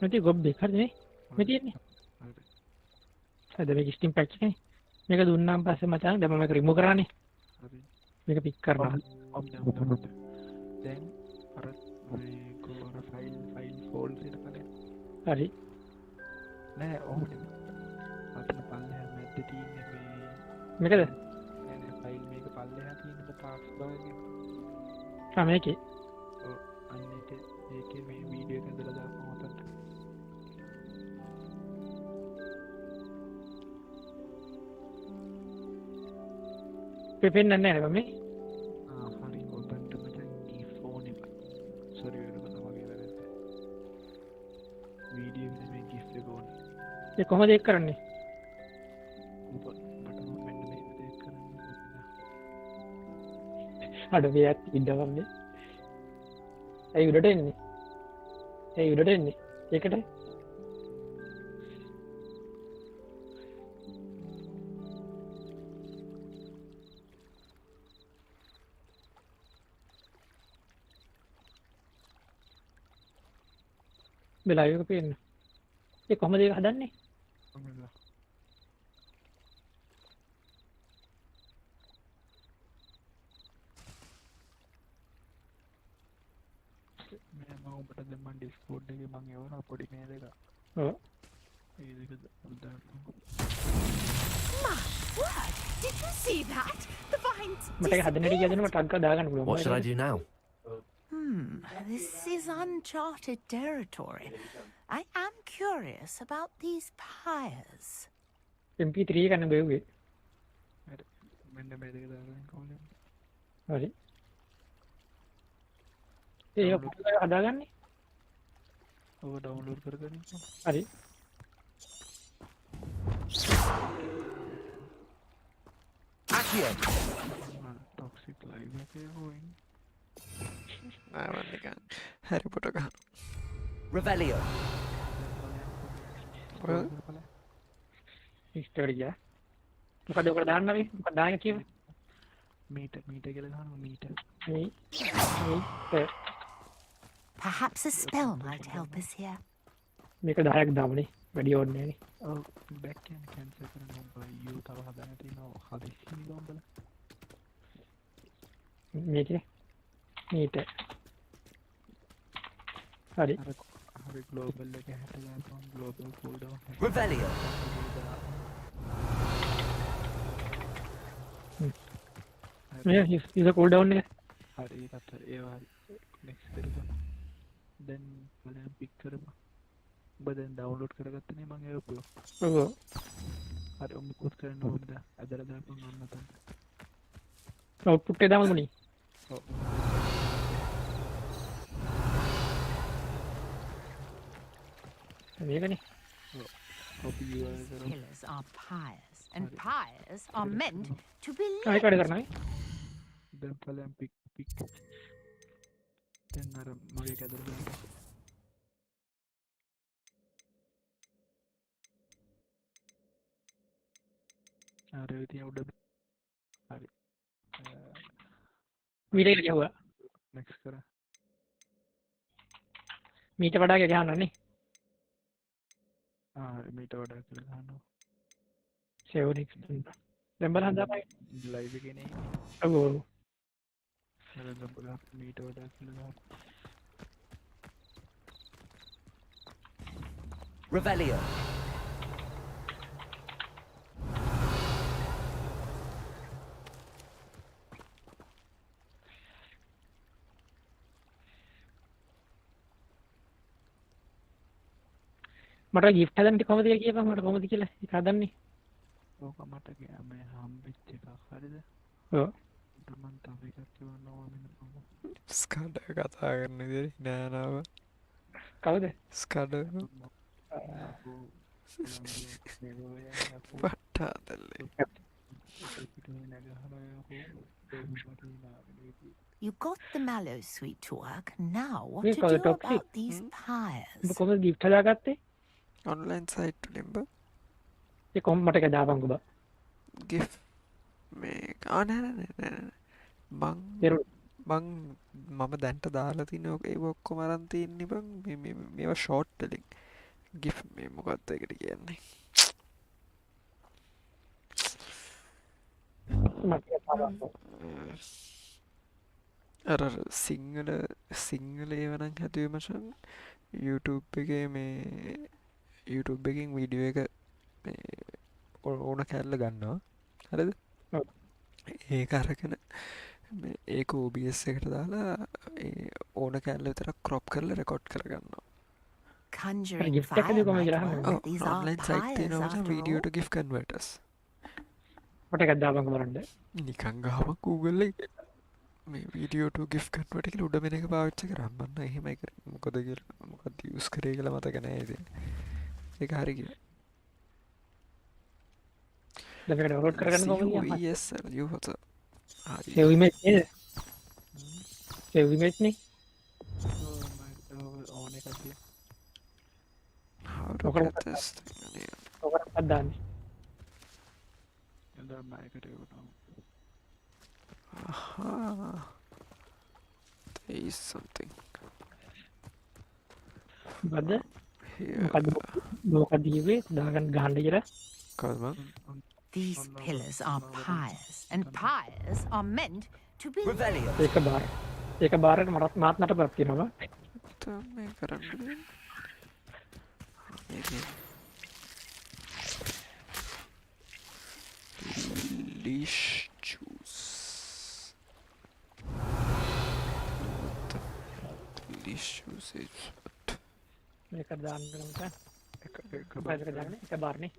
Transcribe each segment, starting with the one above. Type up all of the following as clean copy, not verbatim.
Nanti gobbayek hariද නේ? මේ තියෙන්නේ. හරිද මේක ස්ටිම් පැච් එකනේ. මේක දුන්නාන් පස්සේ මචං දැන් මම මේක රිමූව් කරානේ. හරි. මේක පික් කරනවා. දැන් අර මේ කොර ෆයිල් ෆෝල්ඩර් එකට බලන්න. හරි. නෑ ඔහොමනේ. අතන පල්ලෙහා මැද්දේ තියෙන්නේ මේ මේකද? නෑ ෆයිල් මේක පල්ලෙහා තියෙන ටාස්ක් බාර් එකේ. මේකේ. ඔව් අන්නේට ඒකේ මේ වීඩියෝ එක ඇදලා දාපුවා මතට. පෙපෙන්නේ නැහැ නේද මේ? හරි ඔබන්ට මචං GIF ෆෝන් එක. සෝරි වෙන මගේ වැරද්ද. වීඩියෝ එකේ මේ GIF එක ඕනේ. ඒ කොහොමද ඒක කරන්නේ? අඩ මෙයක් ඉන්නවා මේ. ඇයි උඩට එන්නේ? ඇයි උඩට එන්නේ? ඒකට මේ ලයිව් එක පේන්න. ඒ කොහොමද ඒක හදන්නේ? ඔබට දැන් මම Discord එකේ මම එවනවා පොඩි මේල් එකක්. ඔව්. ඒ දෙක දාන්න. Did you see that? The vines. මට ඒක හදන්න හැටි කියදෙන්න මට ටග් ගාලා දාගන්න පුළුවන්. What should I do now? This is uncharted territory. I am curious about these pyres. MP3 එක ගන්න බැව්වේ. හරි. මෙන්න මේ දෙක දාගන්න කොහොමද? හරි. ඒක පුතේ හදාගන්නේ. ඔබ ඩවුන්ලෝඩ් කරගන්න. හරි. Accio. Toxic live එකේ හොයින්. නෑ නිකන් හැරි පොට ගන්න. Revelio. ඉස්ටර් ගියා. මොකද ඔකට දාන්න මේ? මොකද දාන්න කිව්වේ? මීටර් කියලා දානවා මීටර්. මේ Perhaps a spell might help us here. මේක 10ක් දාමුනේ. වැඩි ඕනේ නෑනේ. ඔව් බෑක් කියන කැන්සල් කරන්න ඔබ යූ තව හදන්න තියෙනවා හදිස්සි නිකම්බල. මේකේ මීටර්. හරි. හරි ග්ලෝබල් එක හැටලා ගන්න ග්ලෝබල් ෆෝල්ඩර්. Revelio. මේ ඉතින් කෝල් ඩවුන් එක. හරි ඒකත් ඒවා නෙක්ස්ට් කරමු. දැන් බලන්න පික් කරමු. ඔබ දැන් ඩවුන්ලෝඩ් කරගත්තනේ මම එවපුවා. ඔව්. හරි ඔබ මොකද කරන්න ඕනද? අදලා දාපන් මම නැතන. අවුට්පුට් එක දාමු මොනේ? ඔව්. මේකනේ. copy URL කරමු. Pillars are pyres, and pyres are meant to be ආයෙ lit. කඩ කරනවා. දැන් බලන්න පික් දැන් අර මගේ කැදලා දාන්න. අර ඉතින් උඩ හරි. මීටර් එක ගැහුවා. නෙක්ස්ට් කරා. මීට වඩා ගහනනේ. මීට වඩා කියලා ගන්නවා. Save next. දැන් බලන්න දාපයි. ලයිව් එකේ නේ. ඔව්. දැන් බලන්න මීට වඩා කියලා ගන්න. Revelio. මට gift හදන්න කොහොමද කියලා කියපන් මට කොහොමද කියලා ඒක හදන්නේ. ඕක මට මේ හම්බෙච්ච එකක් හරිද? ඔව්. මම තව එකක් කියවනවා මෙන්න. ස්කඩ කතා කරන විදිහට නෑනාව. කවුද? ස්කඩ පට්ටාදල්ලේ. You got the mallow sweet to work. Now, what We to call do it toxic. about these pyres? ඔබ කොහොමද gift හදාගත්තේ? ඔන්ලයින් සයිට් වලින් බා ඒ කොහොම මට එක දාපන් ඔබ. ගිෆ් මේ නෑ දරු මම දැන්ට දාලා තියන ඒක ඔක්කොම අරන් තියෙන්නේ බං මේවා ෂෝට් වලින් ගිෆ් මේ මොකක්ද එකට කියන්නේ මට තාම අර සිංහල ඒවනම් හැදුවේ මචන් YouTube එකේ මේ YouTube එකකින් වීඩියෝ එක ඕන කැල්ල ගන්නවා හරිද ඔව්. ඒක අරගෙන ඒක OBS එකට දාලා ඕන කැල්ල විතර ක්‍රොප් කරලා රෙකෝඩ් කරගන්නවා Conjuring gift fire, එකද කොහොමද my ගහන්නේ? friend. These are online site pyres තියෙනවා after මචන් වීඩියෝ all. ටු GIF කන්වර්ටර්ස් මට එකක් දාපන් බලන්න. නිකන් ගහම Google එකේ මේ වීඩියෝ ටු GIF කන්වර්ටර් කියලා උඩ මෙන එක පාවිච්චි කරා මම එහෙමයි කරේ මොකද කියලා මොකක්ද යූස් කරේ කියලා මතක නැහැ ඉතින් ඒක හරි ගියා දැන් මේක ඩවුන්ලෝඩ් කරගන්න කොහොමද කියන්නේ? yes sir you was හරි සේව් ඉමේජ් නේද? සේව් ඉමේජ් නේ. ඕන එකක් තිය how to ඔකට get this thing in here? ඔකට දාන්නේ. එඳා මයිකට එවනවා aha there is something මොකද්ද? here මොකද්ද කිව්වේ? දාගන්න ගහන්න කියලා. කවුද These pillars are pyres, and pyres are meant to be. Revelio. ඒක බාර. ඒක බාරට මාත් නටපත් තියෙනවා. මේ කරන්නේ මේකේ leash juice leash juice is what? මේක දාන්න ඕනේ. එක බාරට දාන්නේ. ඒක බාරනේ.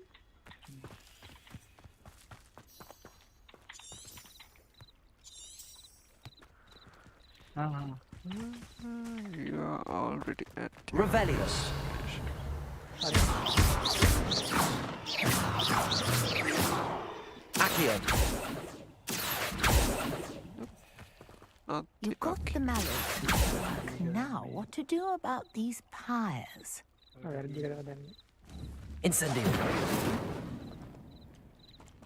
You are already at Revelio. Accio. not You got the mallet. Now, what to do about these pyres? වැරදි කරලා දාන්නේ. Incendio.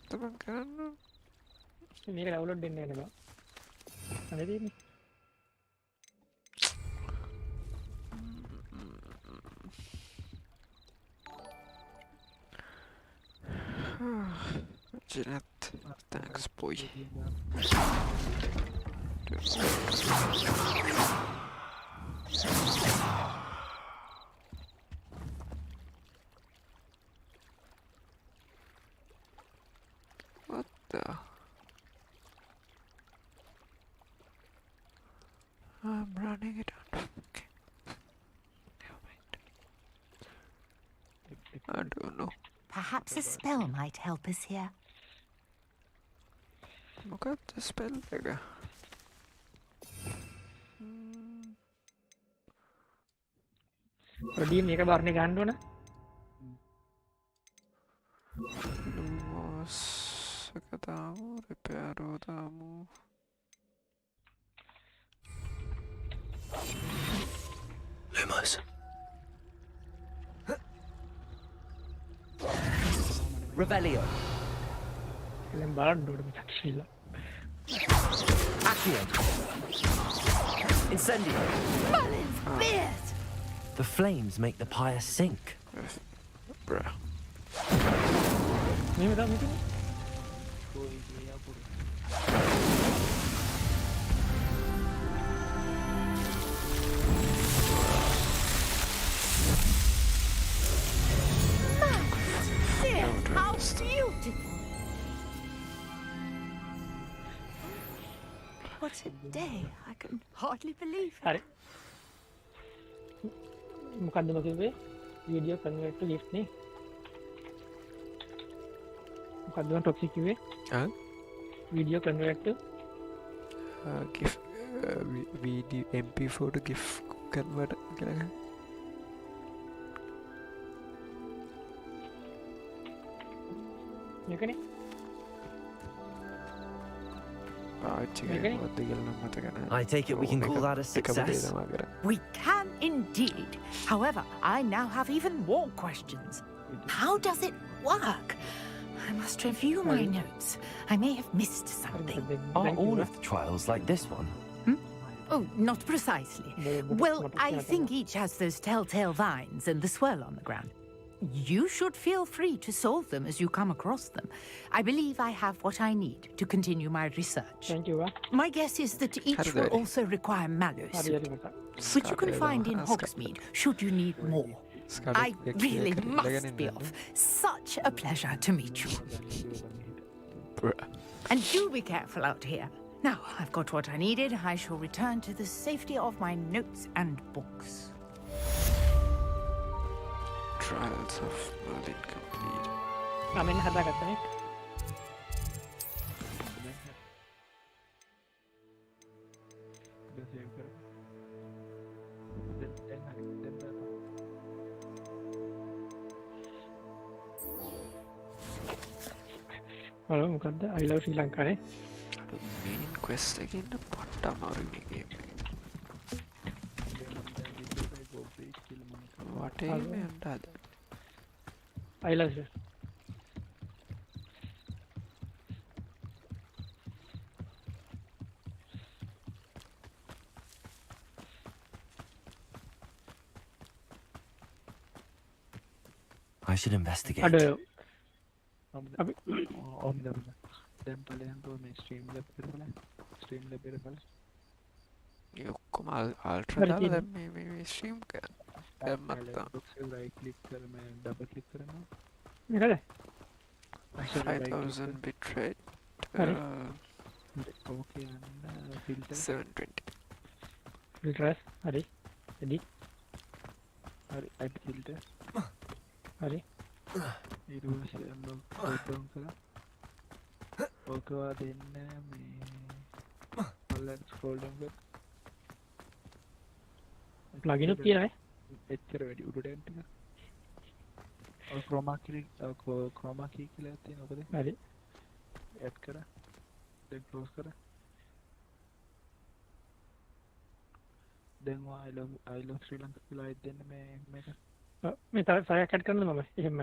තමන් කරන්න මේක ඩවුන්ලෝඩ් දෙන්න යනවා. අනේ දෙන්නේ. Jeanette, thanks boy. What the? I'm running it on. Okay. Never mind. I don't know. Perhaps a spell might help us here. මොකක්ද ස්පෙල් එක? පොඩි මේක බාරනේ ගන්න ඕන. Lumos එක දාමු රිපෙයාරෝ දාමු Lumos. Revelio. දැන් බලන්න ඕනේ මේක කියලා. Accio. Incendio. Beard! The flames make the pyre sink. bruh. මේක තමයි මේක. How beautiful! What a day! I can hardly believe it. හරි. මොකද්ද මම කිව්වේ? වීඩියෝ කන්වර්ට් ටු GIF නේ. මොකද්ද මම ටොක්සික් කිව්වේ? Video convert two GIF video MP4 to GIF convert කියලා ගන්න. මේකනේ. පාවිච්චි කරේ මේකනේ. මොකද්ද කියලා නම් මතක නැහැ. I take it we can call that a එකම දේ success. තමයි කරේ. We can indeed. However, I now have even more questions. How does it work? I must review my notes. I may have missed something. Are all of the trials like this one? Oh, not precisely. Well, I think each has those telltale vines and the swirl on the ground. You should feel free to solve them as you come across them. I believe I have what I need to continue my research. Thank you. My guess is that each will also require mallows, which you can find in Hogsmeade, should you need more. I really must be off. Such a pleasure to meet you. And do be careful out here. Now, I've got what I needed. I shall return to the safety of my notes and books. Trials of Merlin complete. Amen හදාගත්තා නේ. Hello මොකද්ද? I love Sri Lanka නේ. main quest එකේ ඉන්න පට්ට අමාරුයි මේ game එක. වටේ මේ යන්න හද. I love you. I should investigate. අඩ අපි දැන් බලයන් තෝ මේ ස්ට්‍රීම් ලැබ් කරලා ස්ට්‍රීම් ලැබ් කරලා මේ ඔක්කොම අල්ට්‍රා දාලා දැන් මේ ස්ට්‍රීම් කරන දැන් මත්තා right click කර මේ double click කරනවා මේකද 5000 bit rate okay and filter 720 filters හරි edit හරි add filter හරි ඊට පස්සේ open කරලා ඔකවා දෙන්න මේ ඔන්ලයින් ස්ක්‍රෝල් ඩවුන් කර plugin එක තියෙනවා එච්චර වැඩි උඩට යන්න ටික ඔය chroma key කියලා තියෙන ඔකද හරි add කරා දැන් close කරා දැන් I love Sri Lanka කියලා අයිත් දෙන්න මේක මේ තව සරයක් ඇඩ් කරනද මම එහෙම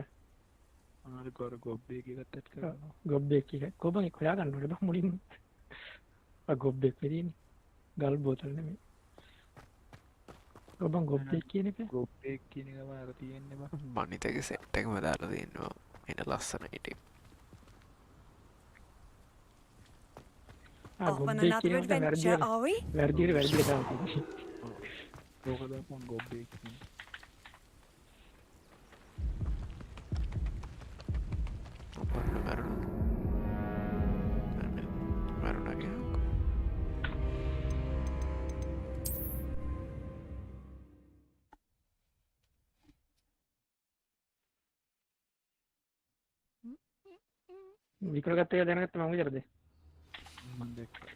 අර ගොබ්බේක එකත් ඇඩ් කරනවා ගොබ්බෙක් එක කොබන් එක හොයා ගන්න ඕනේ බා මුලින්ම ගොබ්බෙක් වෙදීනේ ගල් බෝතල් නෙමෙයි කොබන් ගොබ්බෙක් කියන එක ගොබ්බේක් කියන එකම අර තියෙන්නේ බා මනිතගේ සෙට් එකම දාලා දෙන්නවා එන ලස්සන ඉතින් Off on another adventure, are we? වැඩි තමයි ඕක දාපන් ගොබ්බේක් විකරගත්ත එක දැනගත්ත මම විතරද මම දැක්කා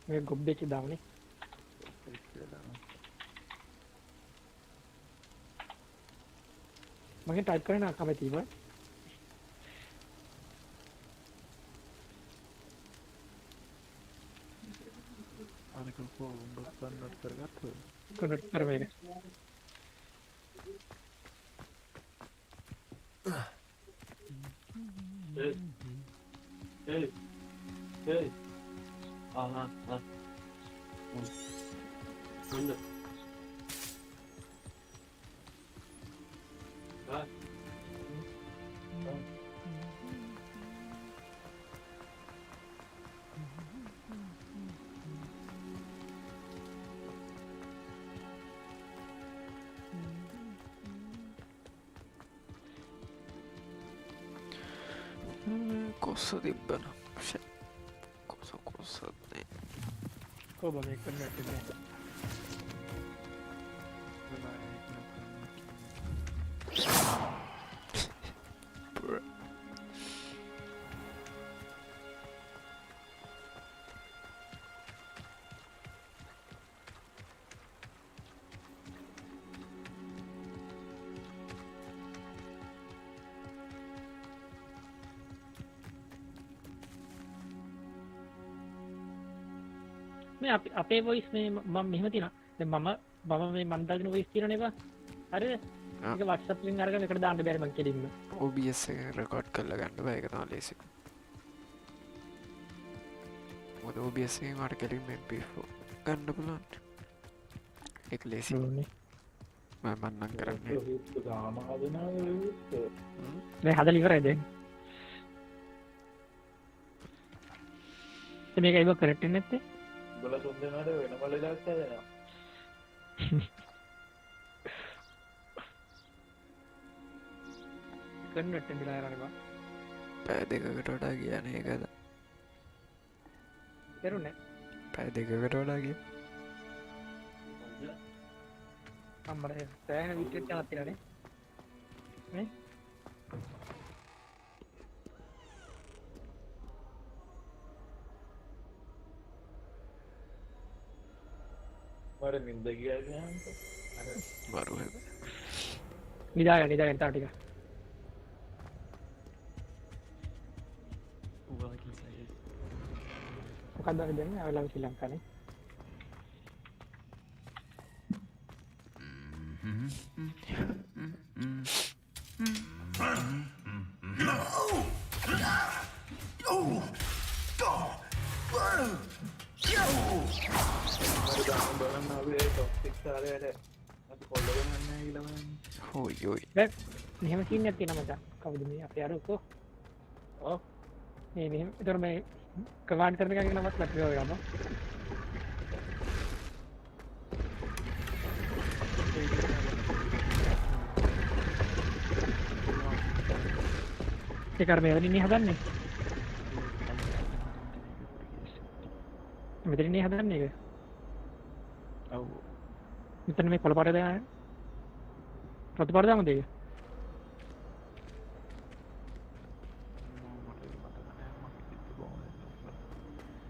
මේ ගොබ්බෙක් දාමනේ මගේ ටයිප් කරන්න කැමතියි බා අනික කොහොමද කන්වර්ට් කරගත්තද කන්වර්ට් කර මේක Hey. Aha. Under. කොස්ස තිබ්බන කොස්සත්නේ කොබ මේක කන්වර්ට් කරන්න මේ අපේ වොයිස් මේ මම මෙහෙම තියනවා දැන් මම මේ මන් දාගෙන වොයිස් තියනනේ බා හරිද ඒක WhatsApp link අරගෙන එකට දාන්න බැරි මං කෙලින්ම. OBS එක රෙකෝඩ් කරලා ගන්න බෑ ඒක තමයි ලේසි. මොකද OBS එකෙන් මට කෙලින්ම MP4 ගන්න පුළුවන්. ඒක ලේසි. මම නම් කරන්නේ. ගාම හදනවා මේ හදලා ඉවරයි දැන්. මේක ඒක කරෙක්ට් වෙන්නේ නැත්තේ? උඹලා තුන් දෙනාට වෙනම ලෙඩක් හැදෙනවා. කන්වර්ට් වෙලා යනවා. පැය දෙකකට වඩා ගියානේ ඒකද? කරුනේ. පැය දෙකකට වඩා ගියා. අම්මර සෑහෙන විකට් යනක් තියලානේ. නේ? මට නින්ද ගියා කියන්නේ. මරු හැබැයි. නිදාගන්න තා ටික. මොකක්ද අපි දෙන්නේ? අවලම් ශ්‍රී ලංකාවේ. හොයි හොයි. දැන් මෙහෙම සීන් එකක් තියෙනවා මචං. කවුද මේ අපේ අරකෝ? ඔව්. මේ මෙහෙම ඒතර මේ කමාන්ඩ් කරන එකගේ නමත් ලැබ්බේ ඔය ගම. ඒ කර්මය වෙනින් හදන්නේ. මෙතනින් හදන්නේ ඒක. ඔව්. මෙතන මේ කොළ පාට දාන. රතු පාට දාමුද ඒක?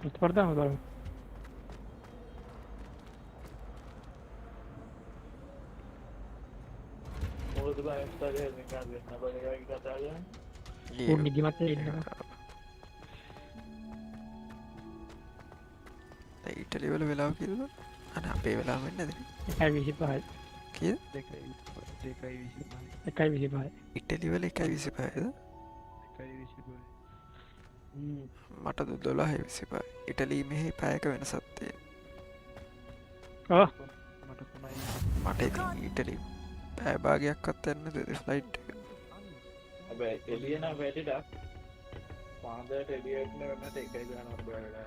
රතු පාට දාමු බලමු. මොකද බෑ ඉස්තරේ නිකන් වෙන්න බෑ ඒක කතා කරන්නේ. ඕනි ගිමත් ඉන්නවා. ඉටලි වල වෙලාව කිව්වොත් අනේ අපේ වෙලාව වෙන්නේ නැද? 1:25යි. කීයද? 1:25යි. ඉටලි වල 1:25ද? 1:25. මට 12:25. ඉටලි මෙහි පැයක වෙනසක් තියෙනවා. ඔව්. මට තමයි මට ඉතින් ඉටලි පැය භාගයක්වත් යන්න දෙද ෆ්ලයිට් එක. හැබැයි එළිය නම් වැඩිලා පාන්දරට එළියට වෙනට එකයි ගන්නවත් බෑ.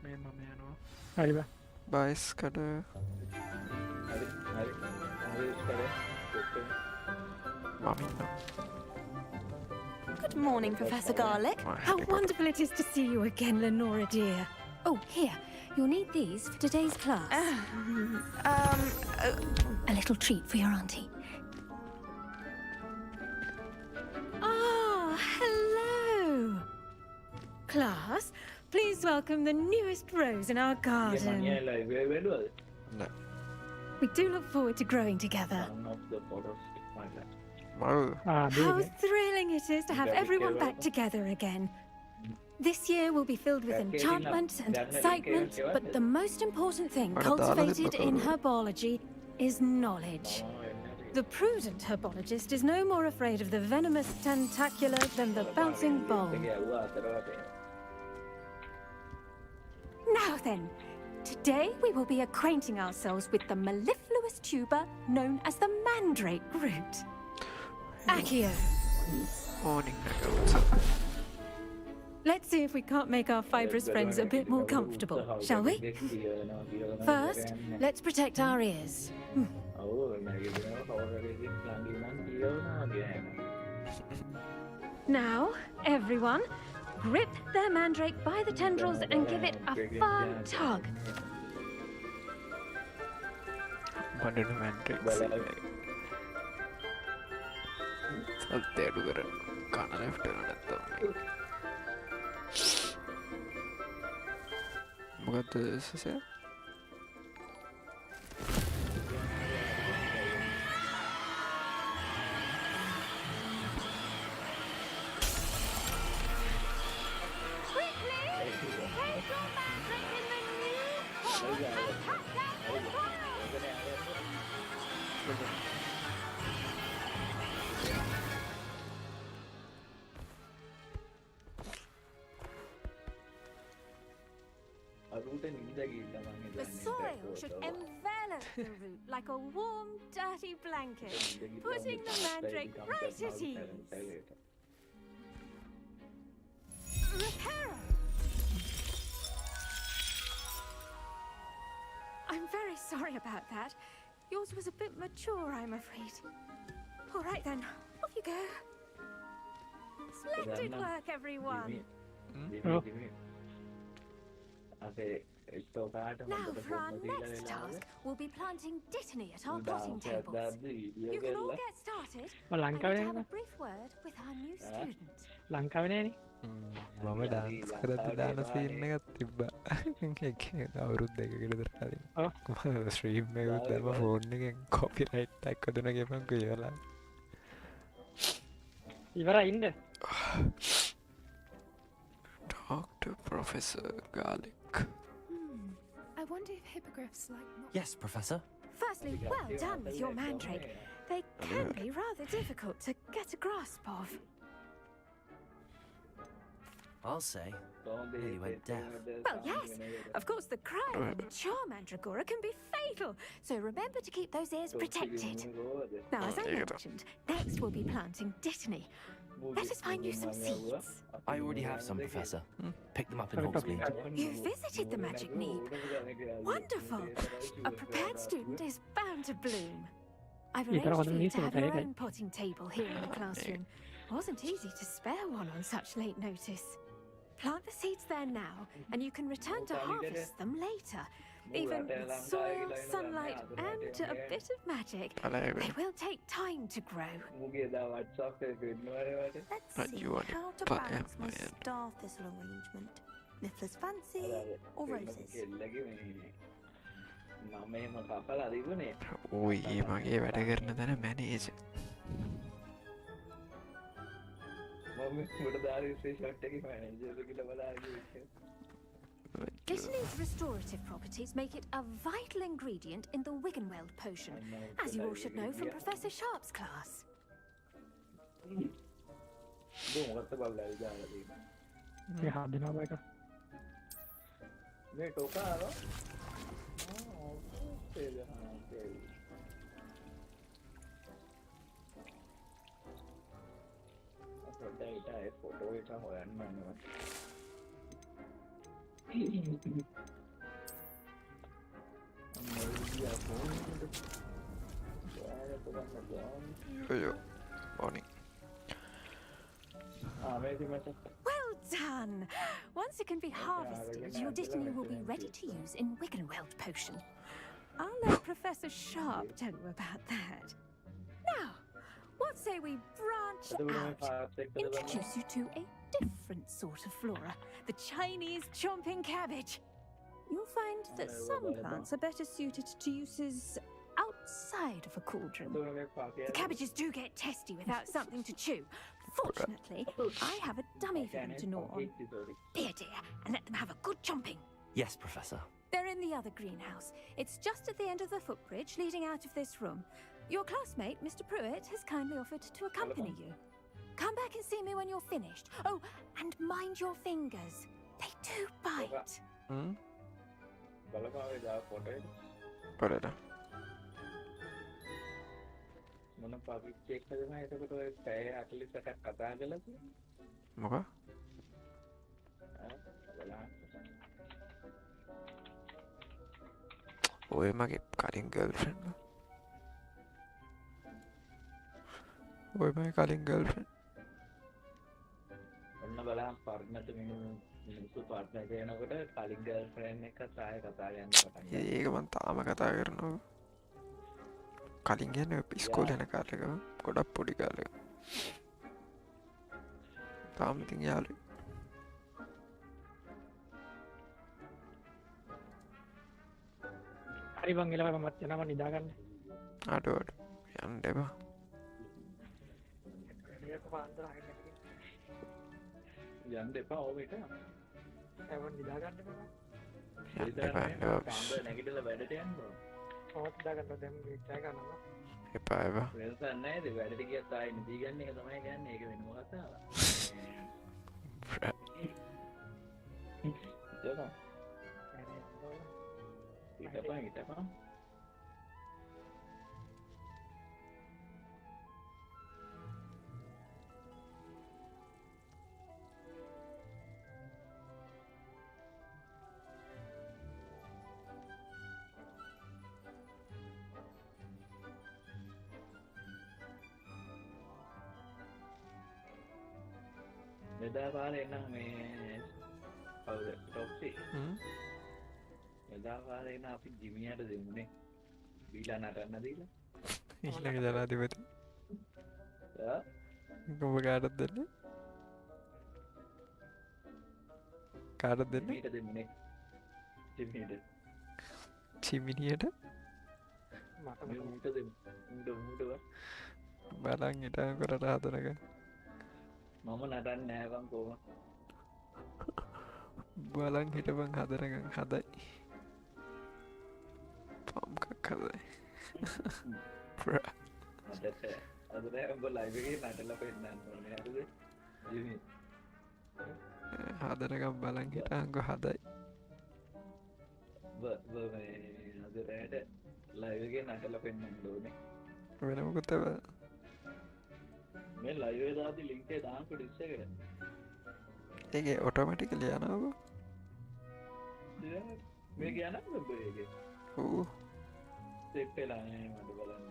මේ මම යනවා. හරි බා. බයිස් කඩ හරි ඉස්තරේ. මම ඉන්නවා. Good morning, Professor Garlic. Well, How happy wonderful it is to see you again, Lenora dear. Oh, here. You'll need these for today's class. A little treat for your auntie. Ah, hello. Class, please welcome the newest rose in our garden. We do look forward to growing together. මරු How thrilling it is to have everyone back together again. This year will be filled with enchantment and excitement, but the most important thing cultivated in herbology is knowledge. The prudent herbologist is no more afraid of the venomous tentacular than the bouncing bulb. Now then, today we will be acquainting ourselves with the mellifluous tuber known as the mandrake root. Accio. ඕනින් Let's see if we can't make our fibrous friends a bit more comfortable, shall we? First, let's protect our ears. Now, everyone, grip their mandrake by the tendrils and give it a firm tug. බඩන මැන්ටෙක්ස් සත්‍ය අඩු කර කන left එක නැත්තම් මොකද සසේ The soil should envelop the root like a warm, dirty blanket, putting the mandrake right at ease. Reparo! I'm very sorry about that. Yours was a bit mature, I'm afraid. All right then, off you go. Splendid work, everyone. Now for our next task, we'll be planting dittany at our potting tables. You can all get started. I need to have a brief word with our new student. ලංකාවනෑන මම dance කරද්දි දාන scene එකක් තිබ්බා. අවුරුදු දෙකකට කලින්. Stream එකකුත් දැම්ම ෆෝන් එකෙන් කොපිරයිට් එකක් දුන්න ගෙපන්කෝ ඉවරලා. ඉවරයි ඉන්න. Talk to Professor Garlic. I wonder if hippogriffs like... Yes, Professor. Firstly, well done with your mandrake. They can be rather difficult to get a grasp of. I'll say. Nearly went deaf. Well, yes. Of course, the cry of a mature mandragora can be fatal, so remember to keep those ears protected. Now, as I mentioned, next we'll be planting dittany. Let us find you some seeds. I already have some, Professor. Pick them up in Hogsmeade. You visited the magic neep. Wonderful. A prepared student is bound to bloom. I've arranged for you to have your own potting table here in the classroom. Wasn't easy to spare one on such late notice. Plant the seeds there now, and you can return to harvest them later. Even with soil, sunlight, and a bit of magic, they will take time to grow. Let's see how to balance my star thistle arrangement. Niffler's fancy or roses? ඔයි ඒ මගේ වැඩ කරන තැන manager. Dittany's restorative properties make it a vital ingredient in the Wiggenweld potion, as you all should know from Professor Sharp's class. Morning. Well done! Once it can be harvested, your dittany will be ready to use in Wiggenweld potion. I'll let Professor Sharp tell you about that. Now, what say we branch out? Introduce you to a different sort of flora, the Chinese chomping cabbage. You'll find that some plants are better suited to uses outside of a cauldron. The cabbages do get testy without something to chew. Fortunately, I have a dummy for them to gnaw on. Dear, and let them have a good chomping. Yes, Professor. They're in the other greenhouse. It's just at the end of the footbridge leading out of this room. Your classmate, Mr. Pruitt, has kindly offered to accompany you. Come back and see me when you're finished. Oh, and mind your fingers. They do bite. පොරට මොක ඔය මගේ කලින් girlfriend ඔය මගේ කලින් girlfriend ඔන්න බලන්න පර්ණත මිනිස්සු පාර්ට්නර් කරනකොට කලින් ගර්ල්ෆ්‍රෙන්ඩ් එක සාය කතා කරන්න පටන් ගත්තා. ඒක මම තාම කතා කරනවා. කලින් කියන්නේ ඉස්කෝලේ යන කාලෙක ගොඩක් පොඩි කාලෙක. තාම ඉතින් යාළුවෝ. හරි බං එළවල මත් යනවා නිදා ගන්න. අඩෝ යන්න එපා. යන්න එපා ඕක එක. ඒවන් නිදා ගන්න එපා. යන්න එපා. පාන්දර නැගිටලා වැඩට යන්න ඕන. ඔහොත් නිදා ගන්න දැන් මේ චා ගන්නවා. එපා එපා. වෙනසක් නැහැ ඉතින් වැඩට ගියත් ආයෙ නිදි ගන්න එක තමයි කියන්නේ. ඒක වෙනම කතාවක්. ඒක හිටපන්. එදා පාරේ නම් මේ කවුද ටොක්සි එදා පාරේ නම් අපි ජිමියට දෙමුනේ බීලා නටන්න දීලා ඊළඟ ජනාධිපති ආ ඔබ කාටද දෙන්නේ කාටද දෙන්නේ ජිමියට දෙමුනේ ජිමියට චිමිනියට මේ උන්ට දෙමු උන්ට බලන් හිටන් කරට හදනක මම නටන්නේ නැහැ බං කොහොම බලන් හිටපන් හදනකන් හදයි පම්කක් හදයි අද නෑ උඹ ලයිව් එකේ නටලා පෙන්නන්න ඕනේ හරිද ජිමි හදනකම් බලන් හිටන්කො හදයි මේ අද රෑට ලයිව් එකේ නටලා පෙන්නන්න ඕනේ වෙන මොකුත් බෑ මේ ලයිව් එකේ දාපි ලින්ක් එක දාන්නකො ඩිස් එකට ඒකේ ඔටෝමැටිකලි යනවකෝ මේ කියන්න ඔබ ඒකේ ඌ සෙට් වෙලා නෑ මට බලන්න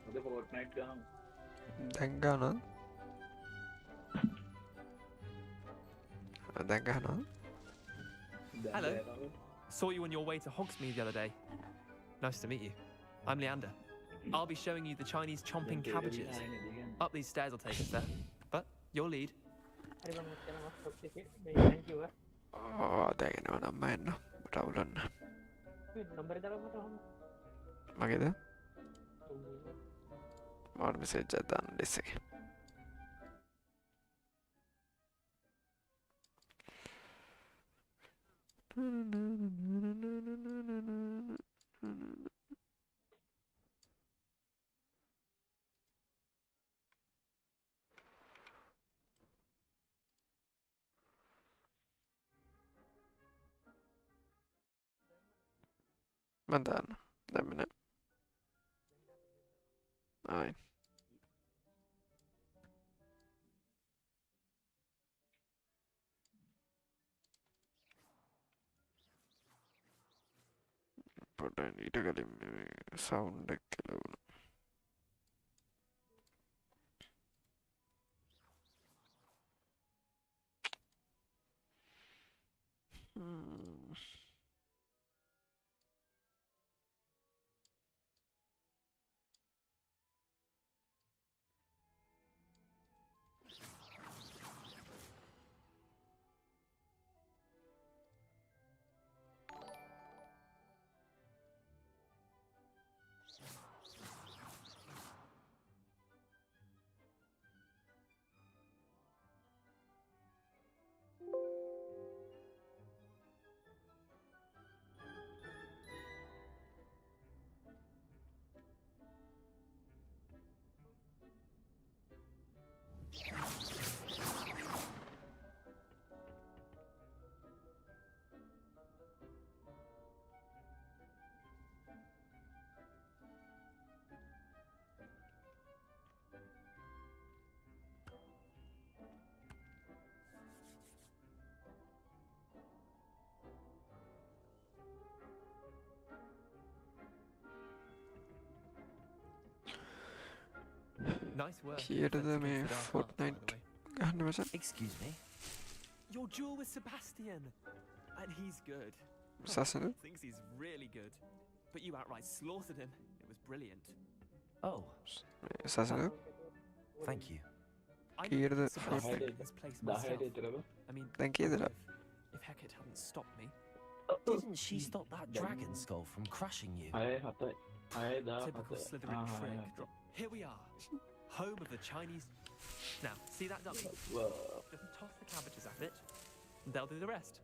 ඔද ෆෝර්ට්නයිට් ගහමු දැන් ගන්නවද දැන් ගන්නවද Hello. Saw you on your way to Hogsmeade the other day. Nice to meet you. I'm Leander. I'll be showing you the Chinese chomping cabbages. Up these stairs will take us there. But your lead. දැන් එනවා නම් එන්න රවුලන්න මගේද මට message එකක් දාන්න disc එකේ මන් දාන්න දැම්මේ නෑ ආයි පොඩ්ඩක් ඊට කලින් මේ සවුන්ඩ් එක කියලා Nice work. කීයටද මේ ෆෝර්ට්නයිට් ගහන්න වසන් Excuse me. Your duel with Sebastian. And he's good. සසන Thinks he's really good. But you outright slaughtered him. It was brilliant. Oh, සසන thank you. I කීයටද know Sebastian fortnight in this place myself. 10ට විතරද I mean, දැන් කීයදද if Hecate hadn't stopped me, Didn't she stop that dragon skull from crushing you? 6 7 typical 10 Slytherin trick. Here we are, home of the Chinese. Now, see that dummy? Just toss the cabbages at it, and they'll do the rest.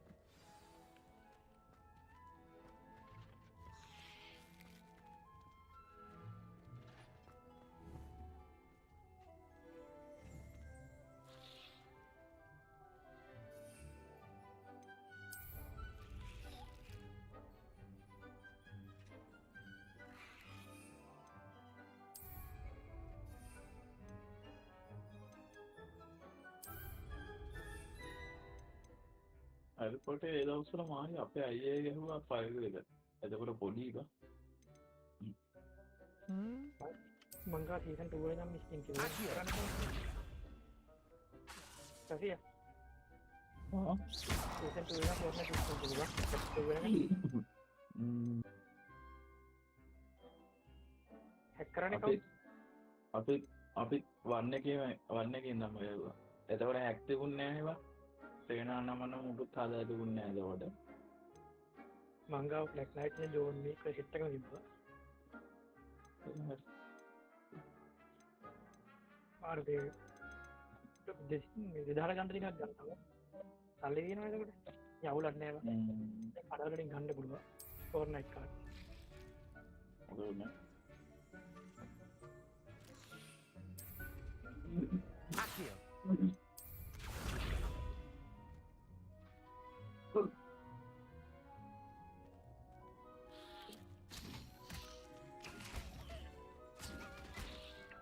අරකොට ඒ දවස්වල මාහි අපේ අයියා ගැහුවා file එක. එතකොට පොඩි එක. මංගා season 2 එකේ නම් ස්කින් කිව්වා. සතිය. සීසන් 2 එකේ පොඩ්ඩක් ස්කින් කිව්වා. හැක් කරන්නේ කවුද? අපි වන්න එකේ නම් ගැහුවා. එතකොට හැක් තිබුණේ නැහැ ඒවා. සේනා නමන මුකුත් හදා තිබුණේ නැහැ එතකොට. මංගා ෆ්ලැක් ලයිට් නේ ජෝන් මේක හිට් එකම තිබ්බා. ආරේ විදාර ගන්න ටිකක් ගන්නවා. සල්ලි දිනනවා එතකොට. යවුලක් නැහැ. කඩ වලින් ගන්න පුළුවන්. ෆෝර්නයිට් කාඩ්. ඔතන. Accio.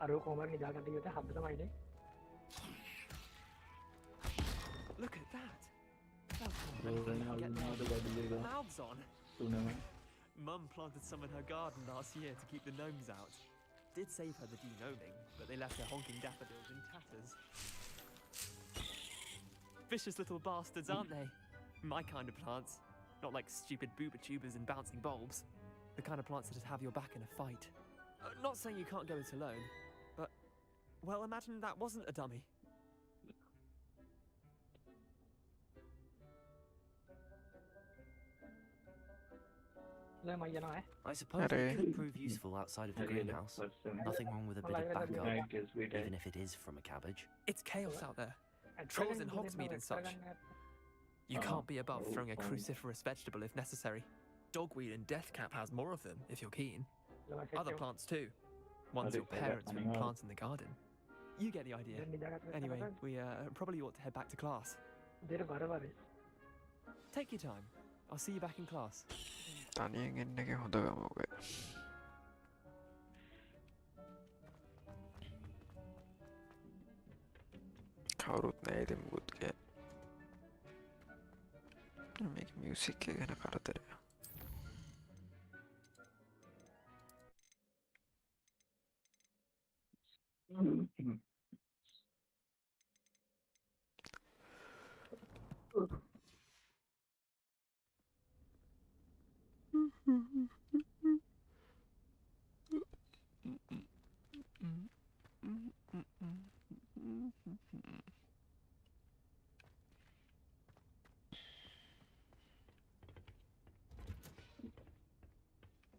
අරෝ කොහමද නිදාගන්න කිව්වට හබ්බ තමයිනේ. Look at that. Get mouths on. Mum planted some in her garden last year to keep the gnomes out. Did save her the de-gnoming, but they left her honking daffodils in tatters. Vicious little bastards, aren't they? My kind of plants. Not like stupid booba tubers and bouncing bulbs. The kind of plants that'd have your back in a fight. Not saying you can't go it alone, but, well, imagine that wasn't a dummy. I suppose it could prove useful outside of the greenhouse. Nothing wrong with a bit of backup, even if it is from a cabbage. It's chaos out there. Trolls in Hogsmeade and such. You can't be above throwing a cruciferous vegetable if necessary. Dogweed and deathcap has more of them, if you're keen. Other plants too. Ones your parents wouldn't plant in the garden. You get the idea. Anyway, we probably ought to head back to class. Take your time. I'll see you back in class. තනියෙන් එන්න එක හොඳ ගමක. කවුරුත් නෑ ඉතින් මුකුත් කියන්න. මේක මියුසික් එක ගැන කරදරයක්.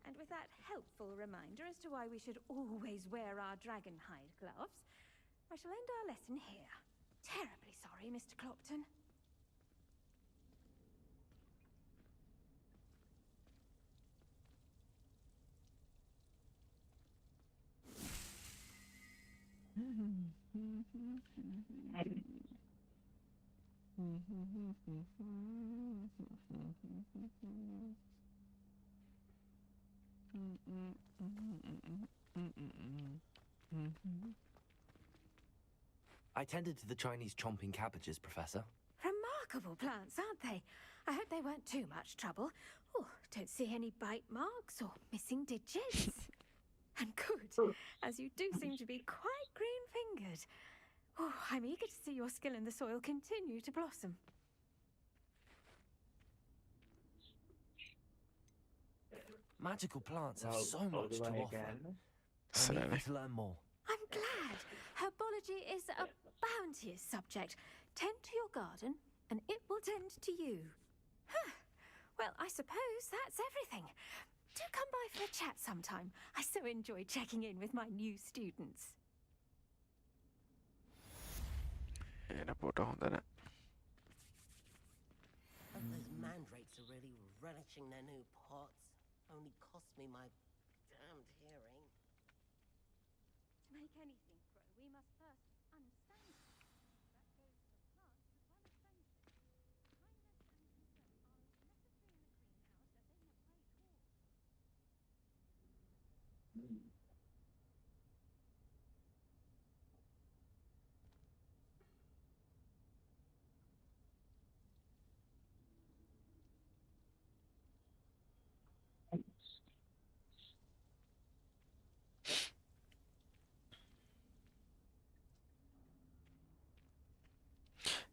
And with that helpful reminder as to why we should always wear our dragon hide gloves, I shall end our lesson here. Terribly sorry, Mr. Clopton. I tended to the Chinese chomping cabbages, Professor. Remarkable plants, aren't they? I hope they weren't too much trouble. Oh, don't see any bite marks or missing digits. And good, as you do seem to be quite green-fingered. Oh, I'm eager to see your skill in the soil continue to blossom. Magical plants have so much to offer. I'm eager to learn more. I'm glad. Herbology is a bounteous subject. Tend to your garden, and it will tend to you. Huh. Well, I suppose that's everything. Do come by for a chat sometime. I so enjoy checking in with my new students. Those mandrakes are really relishing their new pots. Only cost me my damned hearing. To make anything grow, we must first understand it. That goes for plants as well as friendship. Kindness and concern are as necessary in a greenhouse as in a great hall.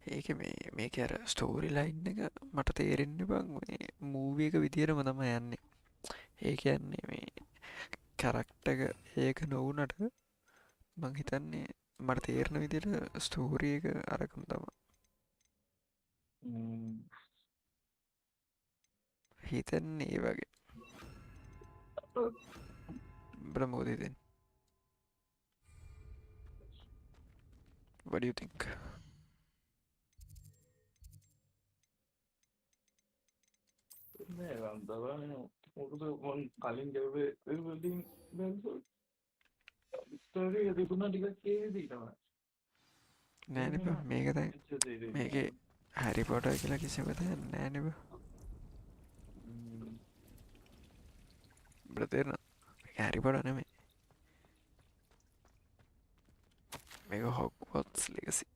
ඒක මේක අර story line එක මට තේරෙන්නේ බං මේ movie එක විදියටම තමයි යන්නේ. ඒ කියන්නේ මේ කැරක්ටර් එක ඒක නොවුනට මං හිතන්නේ මට තේරෙන විදියට ස්ටෝරි එක අරකම තමයි. හිතන්නේ ඒ වගේ. උඹට මොකද හිතෙන්නේ? What do you think? නෑ වන්දවන මොකද මං කලින් ගැව්වේ වලින් ස්ටෝරි එක තිබුණා ටිකක් කේදී තමයි. නෑනේ බං මේක දැන් මේකේ හැරි පොටර් කියලා කිසිම දෙයක් නෑනේ බං. උඹට තේරෙනවද? මේක හැරි පොටර් නෙමෙයි. මේක Hogwarts Legacy.